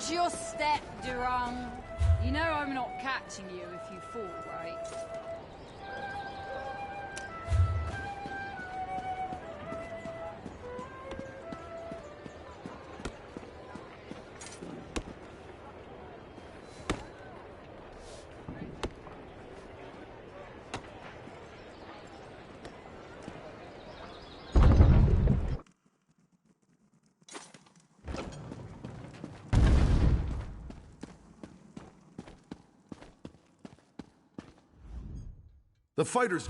Just step, Durang. You know I'm not catching you if you fall, right? The fighters...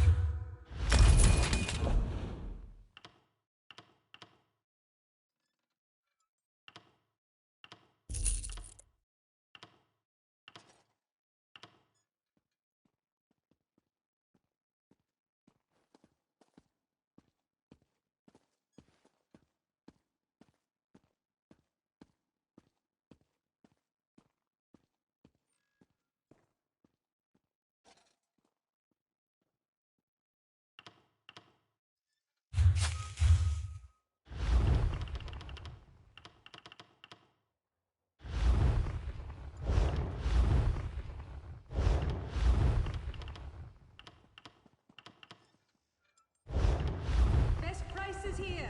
Here.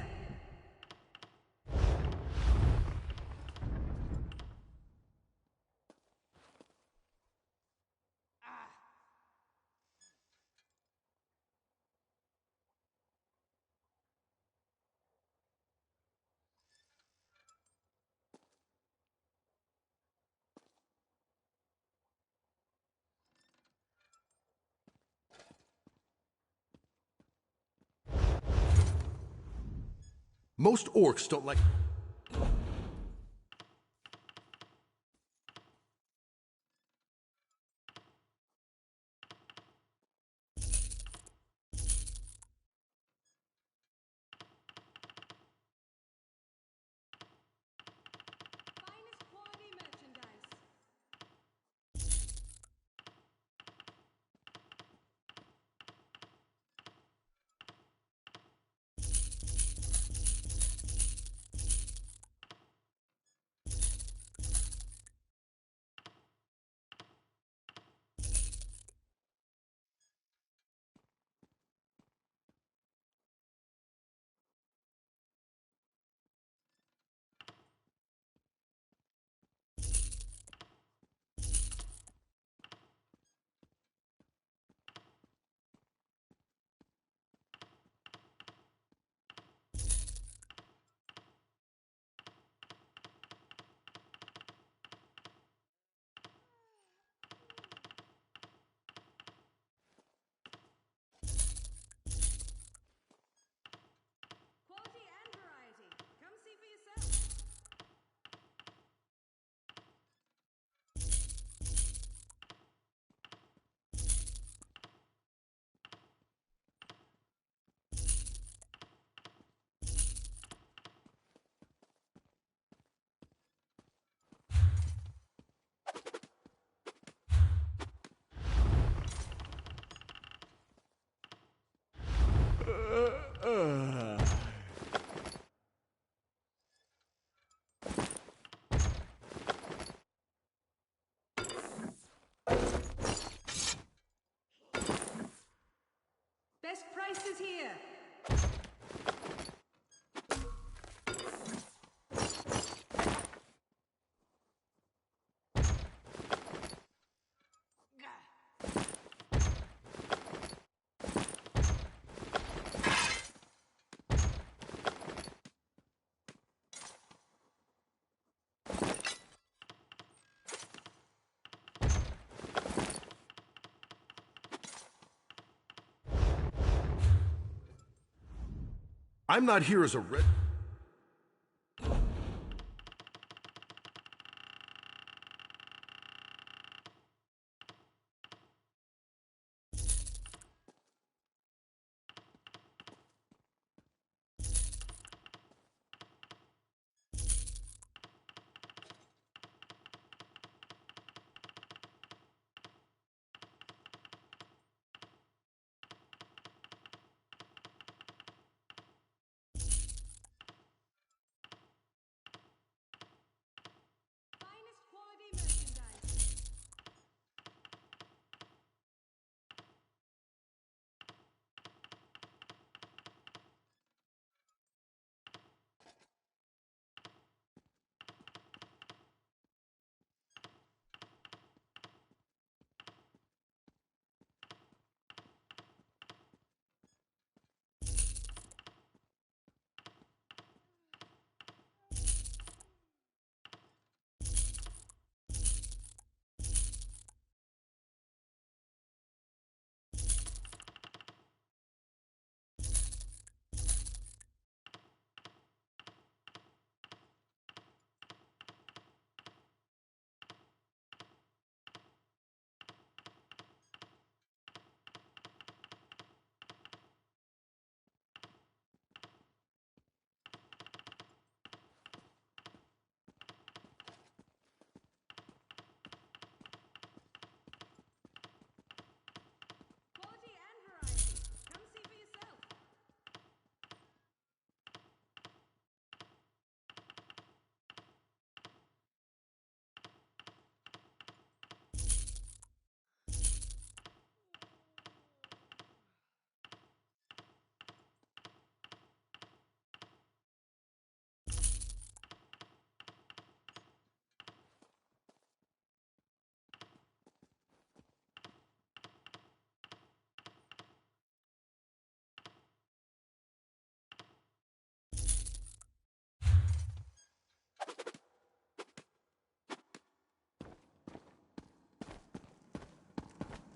Most orcs don't like... Finest quality merchandise. Quality and variety. Come see for yourself. Best prices here. I'm not here as a red...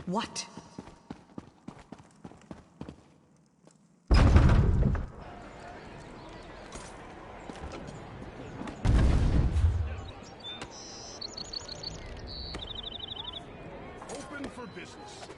What? Open for business.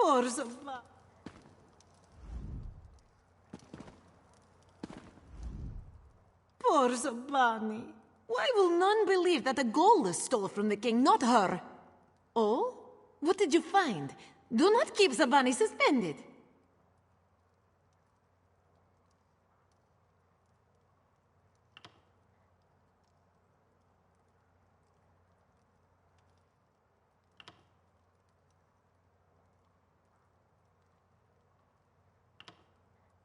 Poor Zabani. Poor Zabani. Why will none believe that the Gola stole from the king, not her? Oh? What did you find? Do not keep Zabani suspended.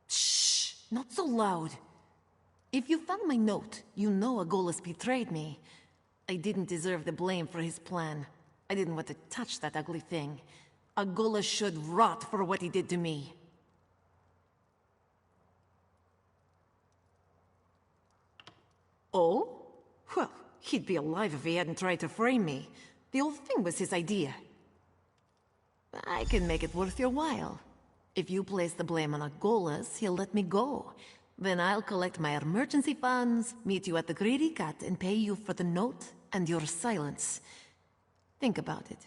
Shh! Not so loud. If you found my note, you know Agolas betrayed me. I didn't deserve the blame for his plan. I didn't want to touch that ugly thing. Agolas should rot for what he did to me. Oh? Well, he'd be alive if he hadn't tried to frame me. The whole thing was his idea. I can make it worth your while. If you place the blame on Agolas, he'll let me go. Then I'll collect my emergency funds, meet you at the Greedy Cat, and pay you for the note and your silence. Think about it.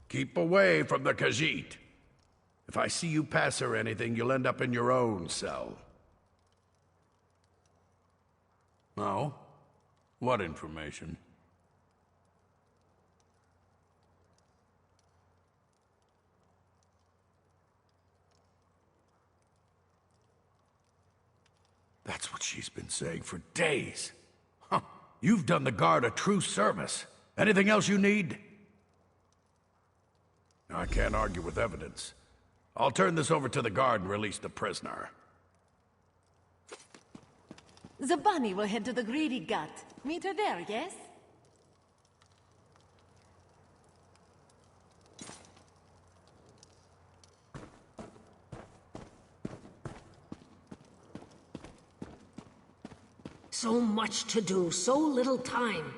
Keep away from the Khajiit. If I see you pass her anything, you'll end up in your own cell. No? What information? That's what she's been saying for days. Huh. You've done the guard a true service. Anything else you need? I can't argue with evidence. I'll turn this over to the guard and release the prisoner. Zabani will head to the Greedy Gut. Meet her there, yes? So much to do, so little time.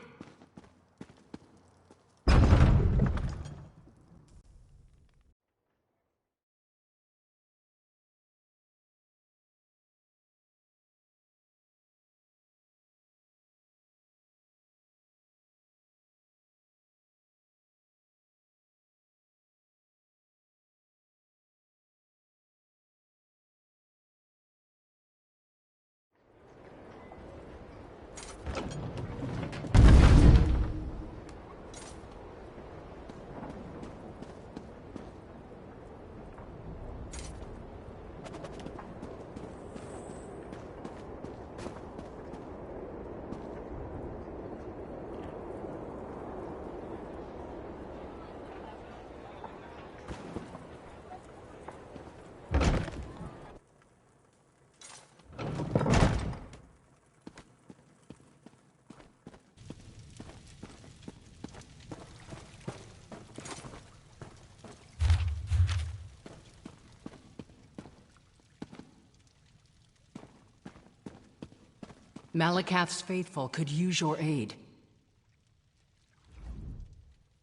Malakath's faithful could use your aid.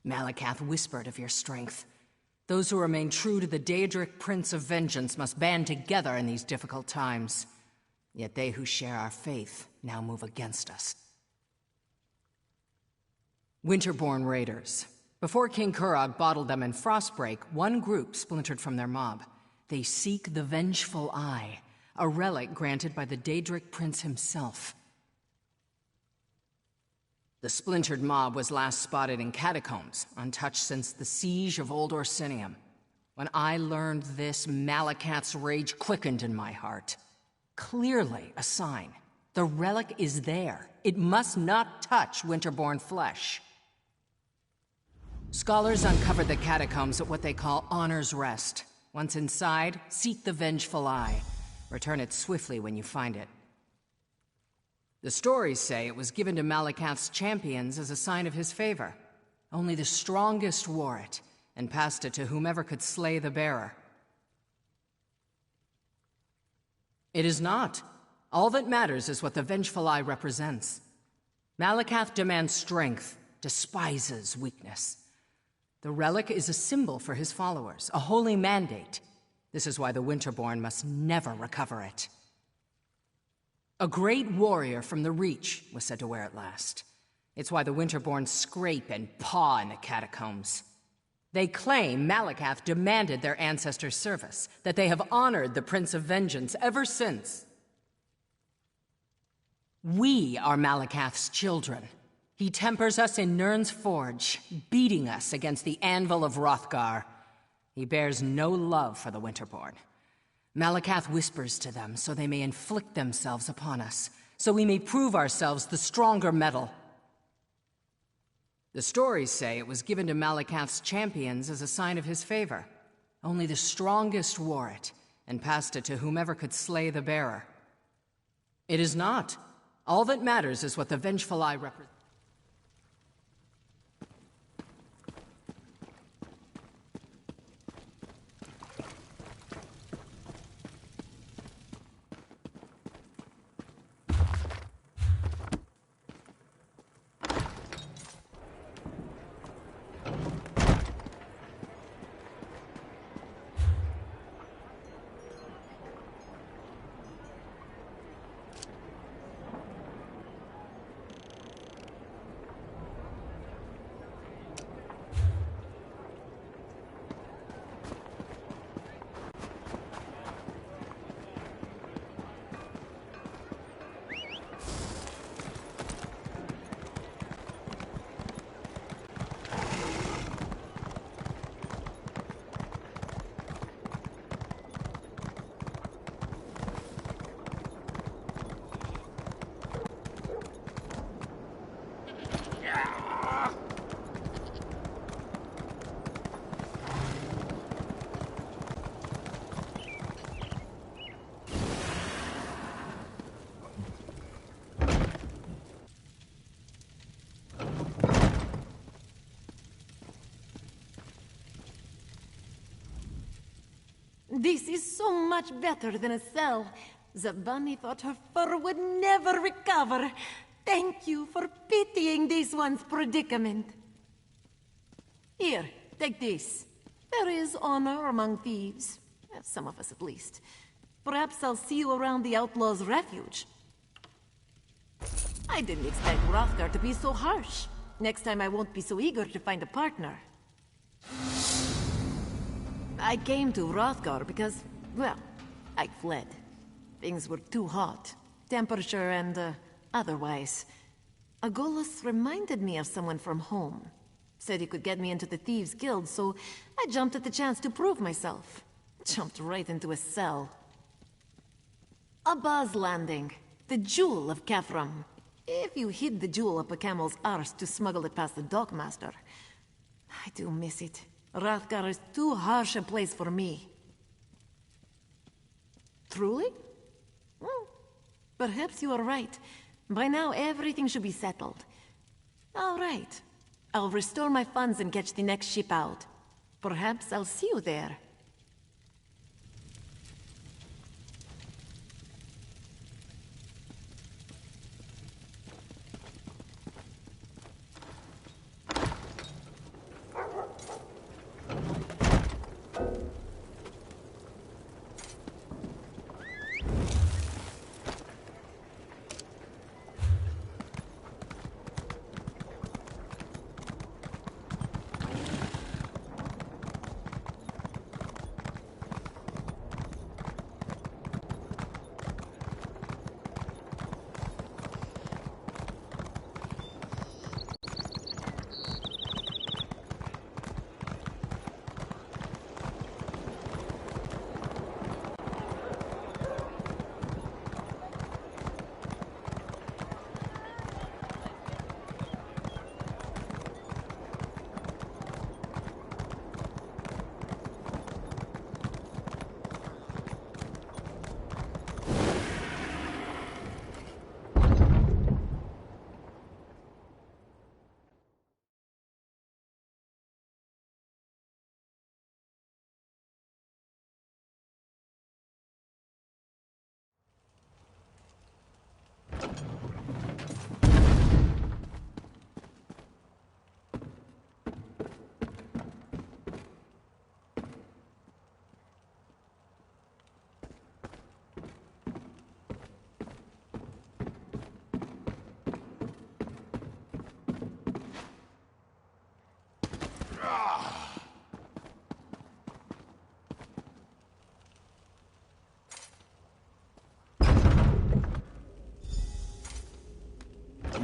Malakath whispered of your strength. Those who remain true to the Daedric Prince of Vengeance must band together in these difficult times. Yet they who share our faith now move against us. Winterborn raiders. Before King Kurog bottled them in Frostbreak, one group splintered from their mob. They seek the Vengeful Eye, a relic granted by the Daedric Prince himself. The splintered mob was last spotted in catacombs, untouched since the siege of Old Orsinium. When I learned this, Malakath's rage quickened in my heart. Clearly a sign. The relic is there. It must not touch Winterborn flesh. Scholars uncovered the catacombs at what they call Honor's Rest. Once inside, seek the Vengeful Eye. Return it swiftly when you find it. The stories say it was given to Malakath's champions as a sign of his favor. Only the strongest wore it, and passed it to whomever could slay the bearer. It is not. All that matters is what the Vengeful Eye represents. Malakath demands strength, despises weakness. The relic is a symbol for his followers, a holy mandate. This is why the Winterborn must never recover it. A great warrior from the Reach was said to wear it last. It's why the Winterborn scrape and paw in the catacombs. They claim Malakath demanded their ancestors' service, that they have honored the Prince of Vengeance ever since. We are Malakath's children. He tempers us in Nirn's forge, beating us against the anvil of Hrothgar. He bears no love for the Winterborn. Malakath whispers to them so they may inflict themselves upon us, so we may prove ourselves the stronger metal. The stories say it was given to Malakath's champions as a sign of his favor. Only the strongest wore it, and passed it to whomever could slay the bearer. It is not. All that matters is what the Vengeful Eye represents. This is so much better than a cell. The bunny thought her fur would never recover. Thank you for pitying this one's predicament. Here, take this. There is honor among thieves. Some of us at least. Perhaps I'll see you around the Outlaw's Refuge. I didn't expect Hrothgar to be so harsh. Next time I won't be so eager to find a partner. I came to Hrothgar because, well, I fled. Things were too hot. Temperature and, otherwise. Agolus reminded me of someone from home. Said he could get me into the Thieves' Guild, so I jumped at the chance to prove myself. Jumped right into a cell. Abba's Landing. The jewel of Kefram. If you hid the jewel up a camel's arse to smuggle it past the dockmaster. I do miss it. Hrothgar is too harsh a place for me. Truly? Well, perhaps you are right. By now, everything should be settled. All right. I'll restore my funds and catch the next ship out. Perhaps I'll see you there.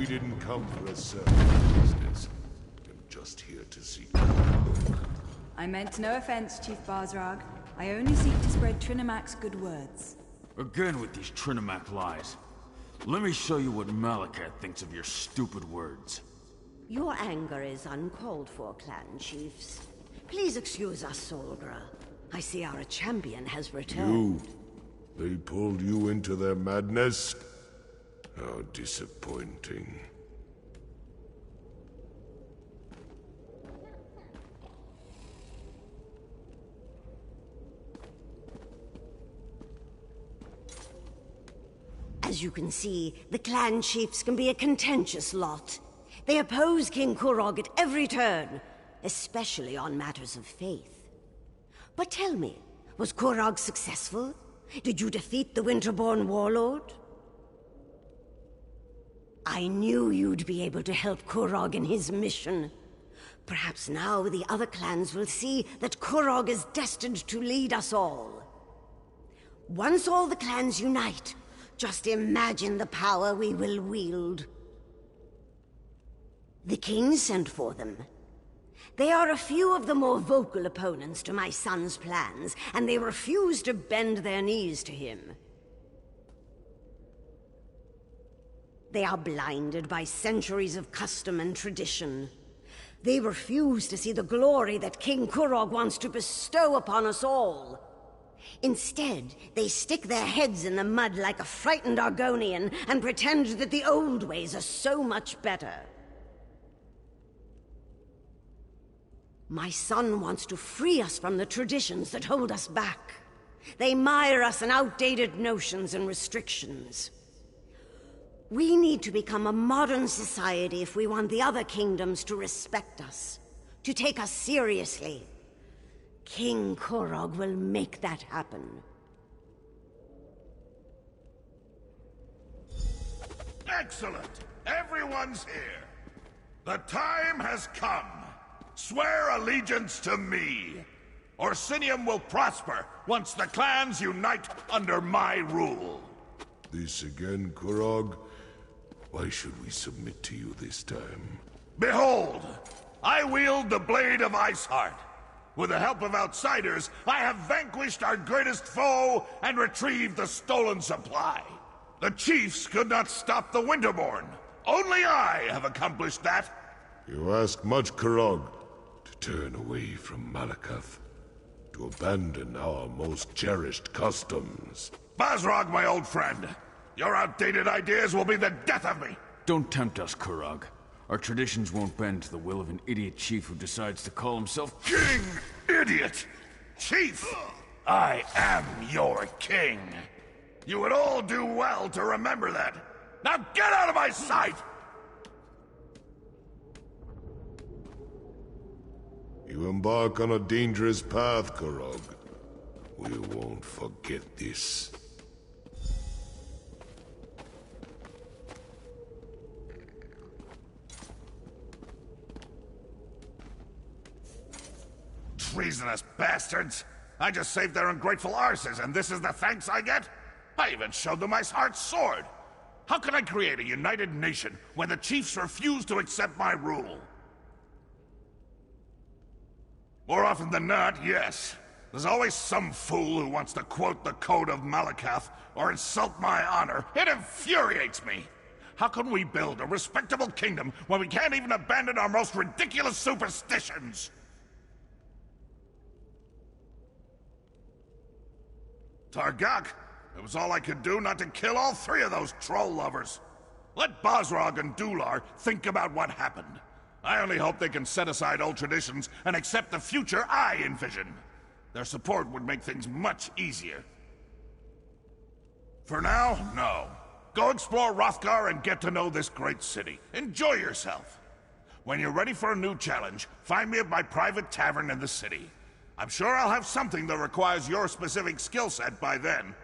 We didn't come for a service business. I'm just here to see you. I meant no offense, Chief Barzrag. I only seek to spread Trinimac's good words. Again with these Trinimac lies. Let me show you what Malakat thinks of your stupid words. Your anger is uncalled for, clan chiefs. Please excuse us, Solgra. I see our champion has returned. They pulled you into their madness? How disappointing. As you can see, the clan chiefs can be a contentious lot. They oppose King Kurog at every turn, especially on matters of faith. But tell me, was Kurog successful? Did you defeat the Winterborn warlord? I knew you'd be able to help Kurog in his mission. Perhaps now the other clans will see that Kurog is destined to lead us all. Once all the clans unite, just imagine the power we will wield. The king sent for them. They are a few of the more vocal opponents to my son's plans, and they refuse to bend their knees to him. They are blinded by centuries of custom and tradition. They refuse to see the glory that King Kurog wants to bestow upon us all. Instead, they stick their heads in the mud like a frightened Argonian and pretend that the old ways are so much better. My son wants to free us from the traditions that hold us back. They mire us in outdated notions and restrictions. We need to become a modern society if we want the other kingdoms to respect us, to take us seriously. King Kurog will make that happen. Excellent! Everyone's here. The time has come. Swear allegiance to me. Orsinium will prosper once the clans unite under my rule. This again, Kurog? Why should we submit to you this time? Behold! I wield the Blade of Iceheart. With the help of outsiders, I have vanquished our greatest foe and retrieved the stolen supply. The chiefs could not stop the Winterborn. Only I have accomplished that. You ask much, Kurog. To turn away from Malakath. To abandon our most cherished customs. Bazrog, my old friend. Your outdated ideas will be the death of me. Don't tempt us, Kurog. Our traditions won't bend to the will of an idiot chief who decides to call himself King! Idiot! Chief! I am your king. You would all do well to remember that. Now get out of my sight! You embark on a dangerous path, Kurog. We won't forget this. Treasonous bastards! I just saved their ungrateful arses, and this is the thanks I get? I even showed them Iceheart's sword! How can I create a united nation when the chiefs refuse to accept my rule? More often than not, yes. There's always some fool who wants to quote the Code of Malakath or insult my honor. It infuriates me! How can we build a respectable kingdom when we can't even abandon our most ridiculous superstitions? Targak, it was all I could do not to kill all three of those troll lovers. Let Bazrog and Dular think about what happened. I only hope they can set aside old traditions and accept the future I envision. Their support would make things much easier. For now, no. Go explore Rothgar and get to know this great city. Enjoy yourself. When you're ready for a new challenge, find me at my private tavern in the city. I'm sure I'll have something that requires your specific skill set by then.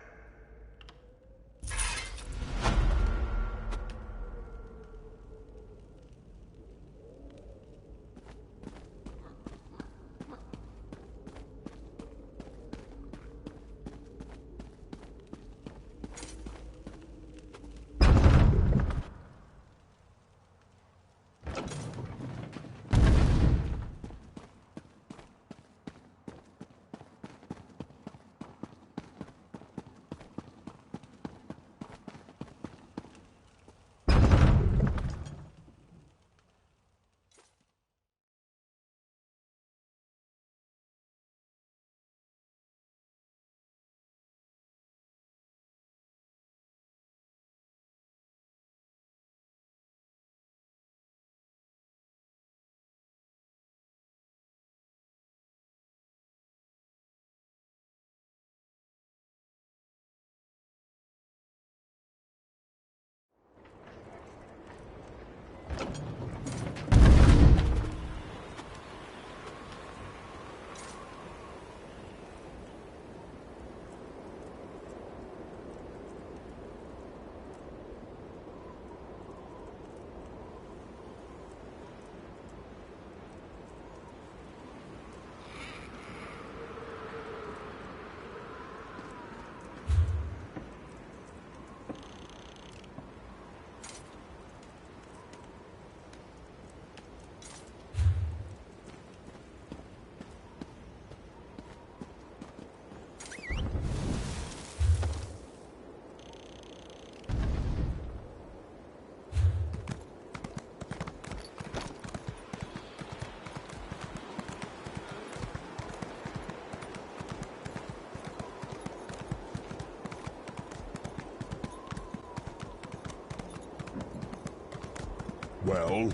Well?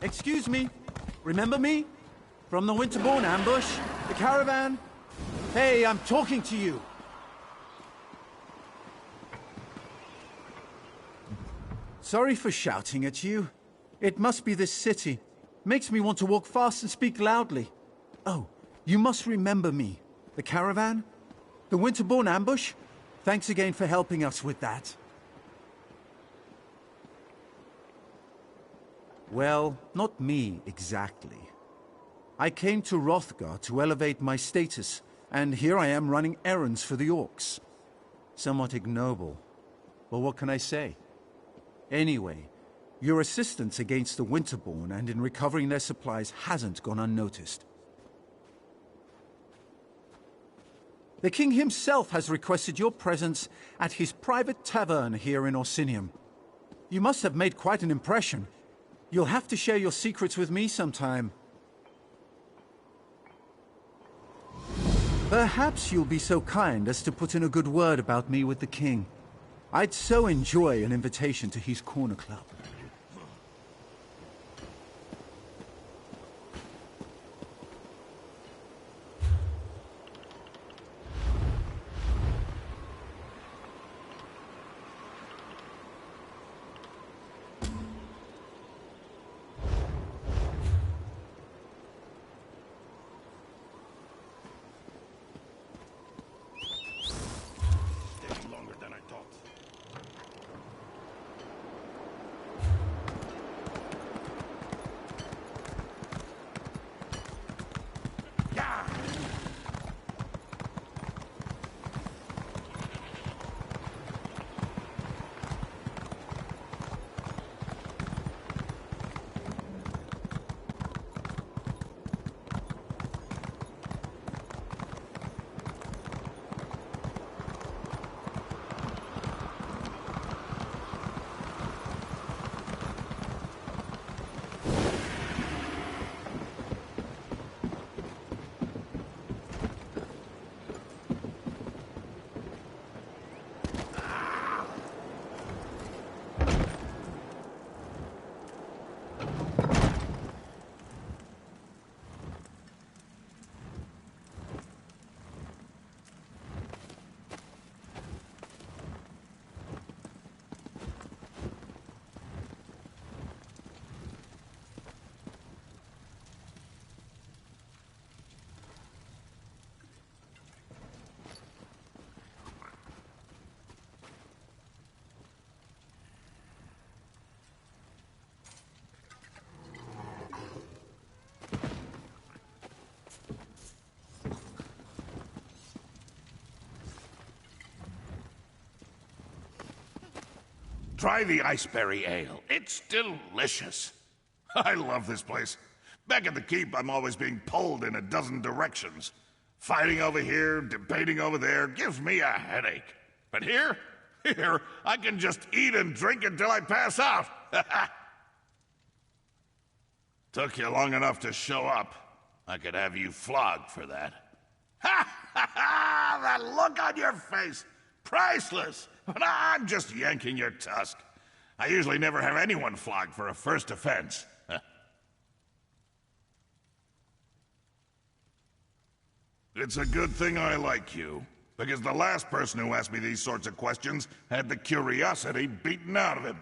Excuse me. Remember me? From the Winterborn ambush? The caravan? Hey, I'm talking to you! Sorry for shouting at you. It must be this city. Makes me want to walk fast and speak loudly. Oh, you must remember me. The caravan? The Winterborn ambush? Thanks again for helping us with that. Well, not me, exactly. I came to Hrothgar to elevate my status, and here I am running errands for the orcs. Somewhat ignoble, but what can I say? Anyway, your assistance against the Winterborn and in recovering their supplies hasn't gone unnoticed. The king himself has requested your presence at his private tavern here in Orsinium. You must have made quite an impression. You'll have to share your secrets with me sometime. Perhaps you'll be so kind as to put in a good word about me with the king. I'd so enjoy an invitation to his corner club. Try the iceberry ale. It's delicious. I love this place. Back at the keep, I'm always being pulled in a dozen directions. Fighting over here, debating over there, gives me a headache. But here, I can just eat and drink until I pass out. Took you long enough to show up. I could have you flogged for that. Ha ha ha! That look on your face! Priceless! But I'm just yanking your tusk. I usually never have anyone flogged for a first offense. It's a good thing I like you, because the last person who asked me these sorts of questions had the curiosity beaten out of him.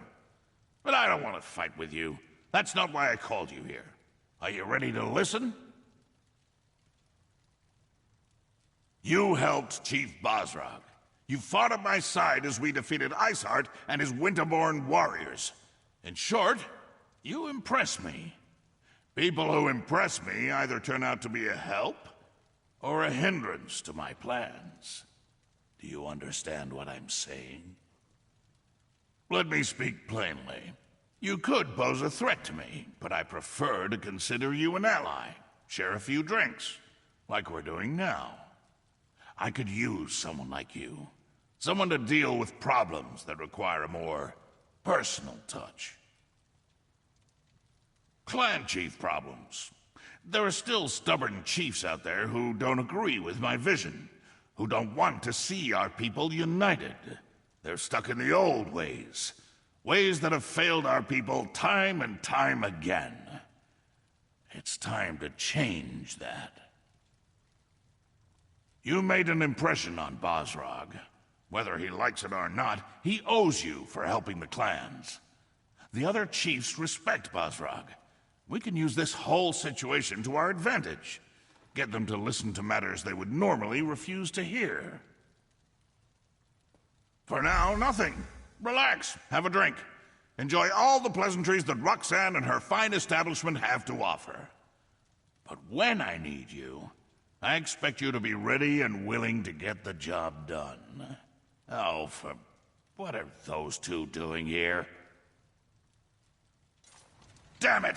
But I don't want to fight with you. That's not why I called you here. Are you ready to listen? You helped Chief Bosrog. You fought at my side as we defeated Iceheart and his Winterborn warriors. In short, you impress me. People who impress me either turn out to be a help or a hindrance to my plans. Do you understand what I'm saying? Let me speak plainly. You could pose a threat to me, but I prefer to consider you an ally. Share a few drinks, like we're doing now. I could use someone like you. Someone to deal with problems that require a more personal touch. Clan chief problems. There are still stubborn chiefs out there who don't agree with my vision, who don't want to see our people united. They're stuck in the old ways. Ways that have failed our people time and time again. It's time to change that. You made an impression on Bosrog. Whether he likes it or not, he owes you for helping the clans. The other chiefs respect Bosrog. We can use this whole situation to our advantage. Get them to listen to matters they would normally refuse to hear. For now, nothing. Relax, have a drink. Enjoy all the pleasantries that Roxanne and her fine establishment have to offer. But when I need you, I expect you to be ready and willing to get the job done. Oh, what are those two doing here? Damn it!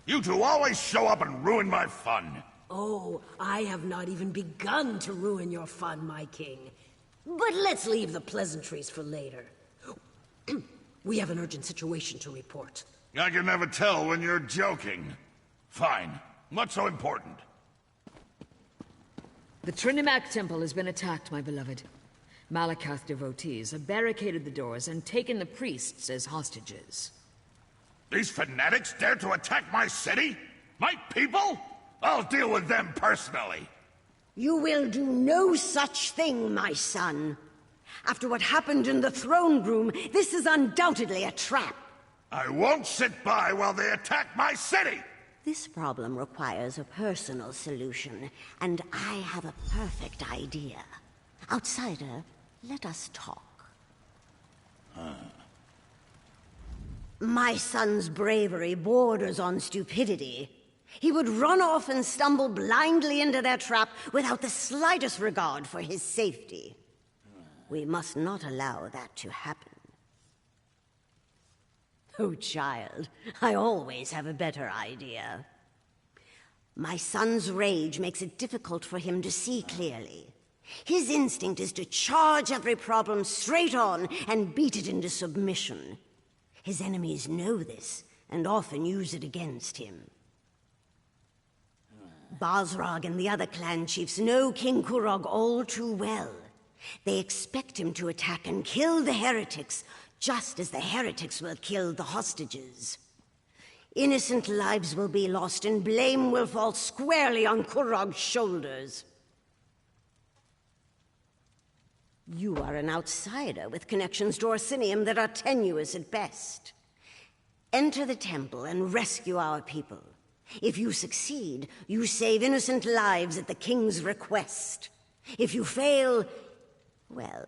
You two always show up and ruin my fun. Oh, I have not even begun to ruin your fun, my king. But let's leave the pleasantries for later. We have an urgent situation to report. I can never tell when you're joking. Fine. What's so important? The Trinimac Temple has been attacked, my beloved. Malakath devotees have barricaded the doors and taken the priests as hostages. These fanatics dare to attack my city? My people? I'll deal with them personally. You will do no such thing, my son. After what happened in the throne room, this is undoubtedly a trap. I won't sit by while they attack my city! This problem requires a personal solution, and I have a perfect idea. Outsider, let us talk. My son's bravery borders on stupidity. He would run off and stumble blindly into their trap without the slightest regard for his safety. We must not allow that to happen. Oh, child, I always have a better idea. My son's rage makes it difficult for him to see clearly. His instinct is to charge every problem straight on and beat it into submission. His enemies know this and often use it against him. Bosrog and the other clan chiefs know King Kurog all too well. They expect him to attack and kill the heretics, just as the heretics will kill the hostages. Innocent lives will be lost and blame will fall squarely on Kurog's shoulders. You are an outsider with connections to Orsinium that are tenuous at best. Enter the temple and rescue our people. If you succeed, you save innocent lives at the king's request. If you fail, well,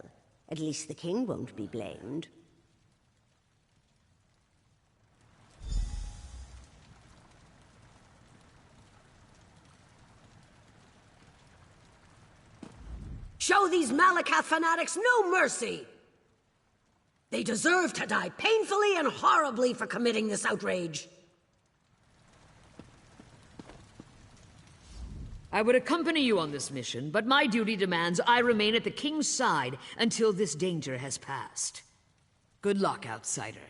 at least the king won't be blamed. Show these Malakath fanatics no mercy! They deserve to die painfully and horribly for committing this outrage. I would accompany you on this mission, but my duty demands I remain at the king's side until this danger has passed. Good luck, outsider.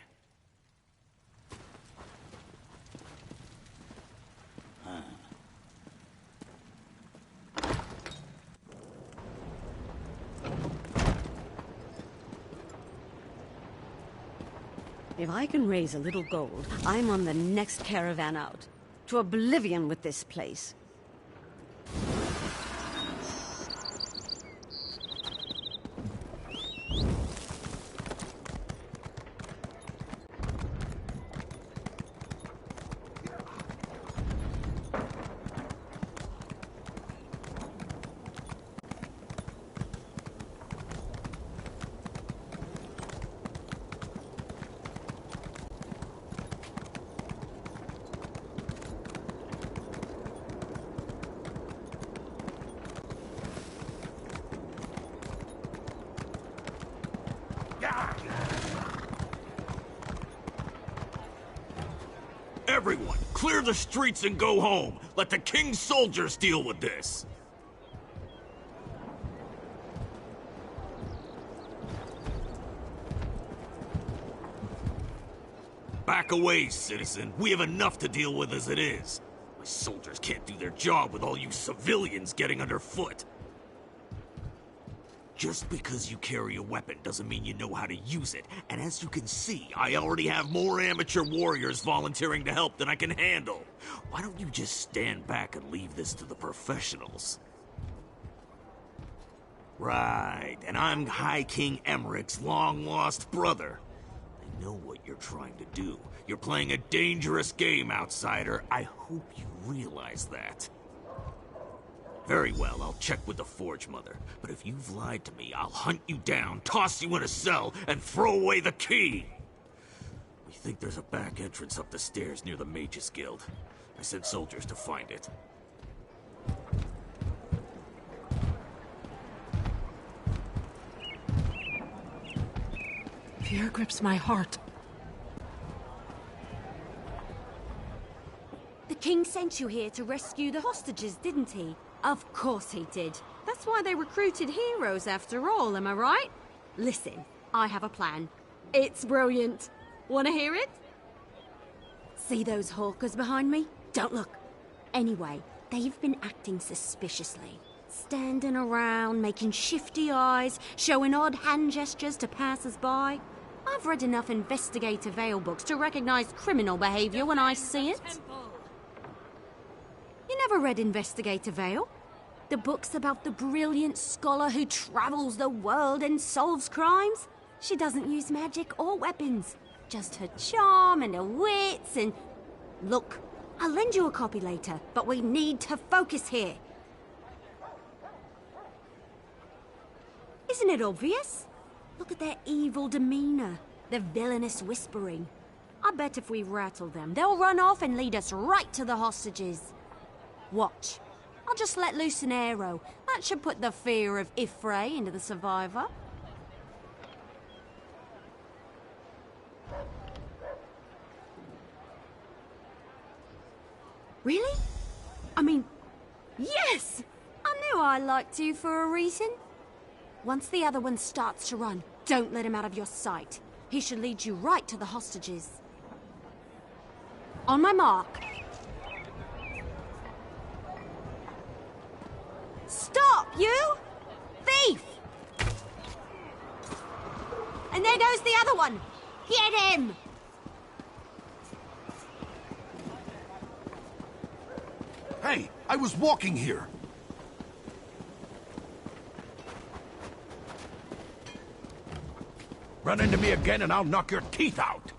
If I can raise a little gold, I'm on the next caravan out. To oblivion with this place. Everyone, clear the streets and go home. Let the king's soldiers deal with this. Back away, citizen. We have enough to deal with as it is. My soldiers can't do their job with all you civilians getting underfoot. Just because you carry a weapon doesn't mean you know how to use it. And as you can see, I already have more amateur warriors volunteering to help than I can handle. Why don't you just stand back and leave this to the professionals? Right, and I'm High King Emmerich's long-lost brother. I know what you're trying to do. You're playing a dangerous game, outsider. I hope you realize that. Very well, I'll check with the Forge Mother. But if you've lied to me, I'll hunt you down, toss you in a cell, and throw away the key! We think there's a back entrance up the stairs near the Mages Guild. I sent soldiers to find it. Fear grips my heart. The king sent you here to rescue the hostages, didn't he? Of course he did. That's why they recruited heroes after all, am I right? Listen, I have a plan. It's brilliant. Wanna hear it? See those hawkers behind me? Don't look. Anyway, they've been acting suspiciously. Standing around, making shifty eyes, showing odd hand gestures to passers-by. I've read enough investigator Vale books to recognize criminal behavior when I see it. You never read Investigator Vale? The book's about the brilliant scholar who travels the world and solves crimes. She doesn't use magic or weapons. Just her charm and her wits and... Look, I'll lend you a copy later, but we need to focus here. Isn't it obvious? Look at their evil demeanor, their villainous whispering. I bet if we rattle them, they'll run off and lead us right to the hostages. Watch. I'll just let loose an arrow. That should put the fear of Ifray into the survivor. Really? I mean, yes! I knew I liked you for a reason. Once the other one starts to run, don't let him out of your sight. He should lead you right to the hostages. On my mark. Stop, you! Thief! And there goes the other one! Get him! Hey, I was walking here. Run into me again and I'll knock your teeth out.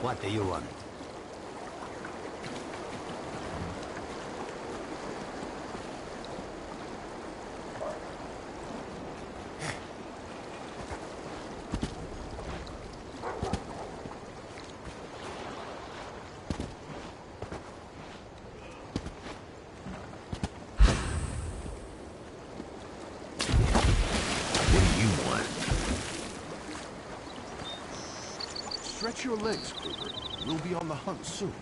What do you want? Stretch your legs, Kruger. We'll be on the hunt soon.